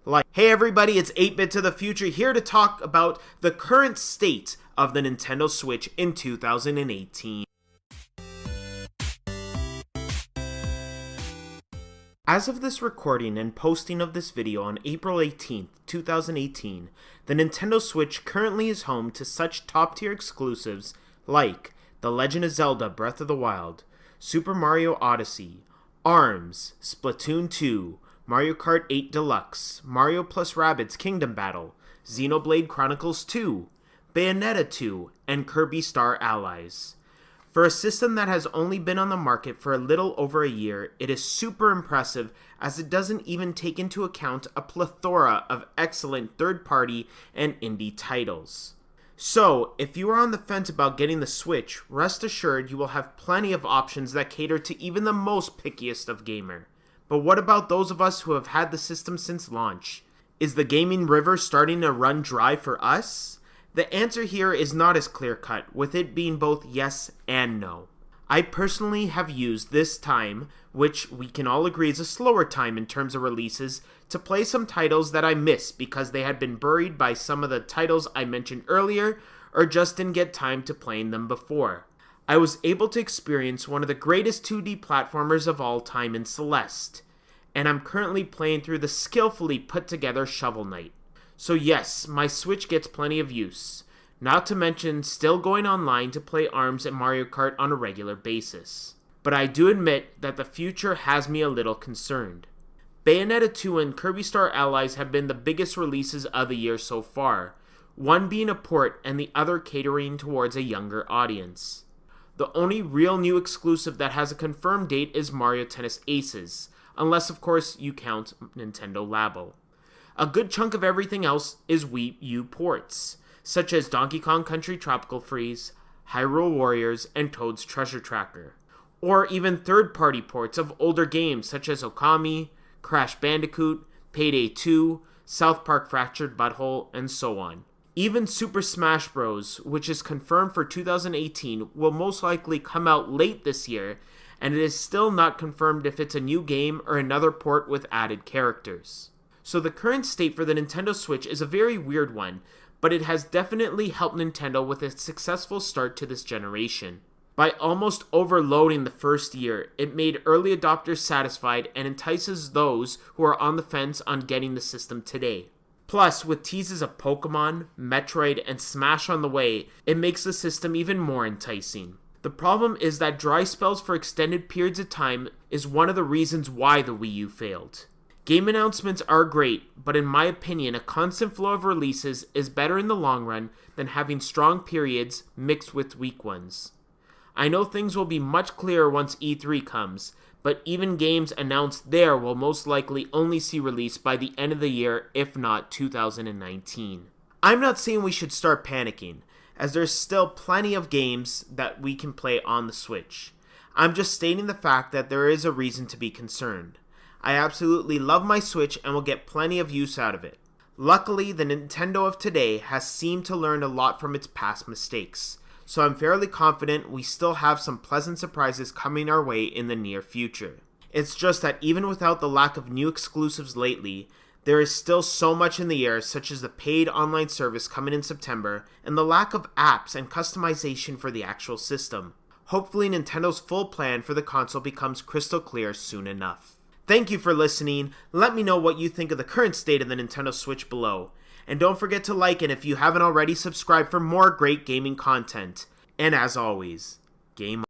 Like, hey everybody, it's 8-Bit to the Future here to talk about the current state of the Nintendo Switch in 2018. As of this recording and posting of this video on April 18th, 2018, the Nintendo Switch currently is home to such top-tier exclusives like The Legend of Zelda Breath of the Wild, Super Mario Odyssey, ARMS, Splatoon 2, Mario Kart 8 Deluxe, Mario + Rabbids Kingdom Battle, Xenoblade Chronicles 2, Bayonetta 2, and Kirby Star Allies. For a system that has only been on the market for a little over a year, it is super impressive as it doesn't even take into account a plethora of excellent third-party and indie titles. So, if you are on the fence about getting the Switch, rest assured you will have plenty of options that cater to even the most pickiest of gamer. But what about those of us who have had the system since launch? Is the gaming river starting to run dry for us? The answer here is not as clear-cut, with it being both yes and no. I personally have used this time, which we can all agree is a slower time in terms of releases, to play some titles that I missed because they had been buried by some of the titles I mentioned earlier, or just didn't get time to playing them before. I was able to experience one of the greatest 2D platformers of all time in Celeste, and I'm currently playing through the skillfully put together Shovel Knight. So yes, my Switch gets plenty of use, not to mention still going online to play ARMS and Mario Kart on a regular basis. But I do admit that the future has me a little concerned. Bayonetta 2 and Kirby Star Allies have been the biggest releases of the year so far, one being a port and the other catering towards a younger audience. The only real new exclusive that has a confirmed date is Mario Tennis Aces, unless of course you count Nintendo Labo. A good chunk of everything else is Wii U ports, such as Donkey Kong Country Tropical Freeze, Hyrule Warriors, and Toad's Treasure Tracker. Or even third-party ports of older games such as Okami, Crash Bandicoot, Payday 2, South Park Fractured Butthole, and so on. Even Super Smash Bros., which is confirmed for 2018, will most likely come out late this year, and it is still not confirmed if it's a new game or another port with added characters. So the current state for the Nintendo Switch is a very weird one, but it has definitely helped Nintendo with a successful start to this generation. By almost overloading the first year, it made early adopters satisfied and entices those who are on the fence on getting the system today. Plus, with teases of Pokemon, Metroid, and Smash on the way, it makes the system even more enticing. The problem is that dry spells for extended periods of time is one of the reasons why the Wii U failed. Game announcements are great, but in my opinion, a constant flow of releases is better in the long run than having strong periods mixed with weak ones. I know things will be much clearer once E3 comes, but even games announced there will most likely only see release by the end of the year, if not 2019. I'm not saying we should start panicking, as there's still plenty of games that we can play on the Switch. I'm just stating the fact that there is a reason to be concerned. I absolutely love my Switch and will get plenty of use out of it. Luckily, the Nintendo of today has seemed to learn a lot from its past mistakes, so I'm fairly confident we still have some pleasant surprises coming our way in the near future. It's just that even without the lack of new exclusives lately, there is still so much in the air, such as the paid online service coming in September, and the lack of apps and customization for the actual system. Hopefully Nintendo's full plan for the console becomes crystal clear soon enough. Thank you for listening. Let me know what you think of the current state of the Nintendo Switch below. And don't forget to like it if you haven't already, subscribed for more great gaming content. And as always, game on.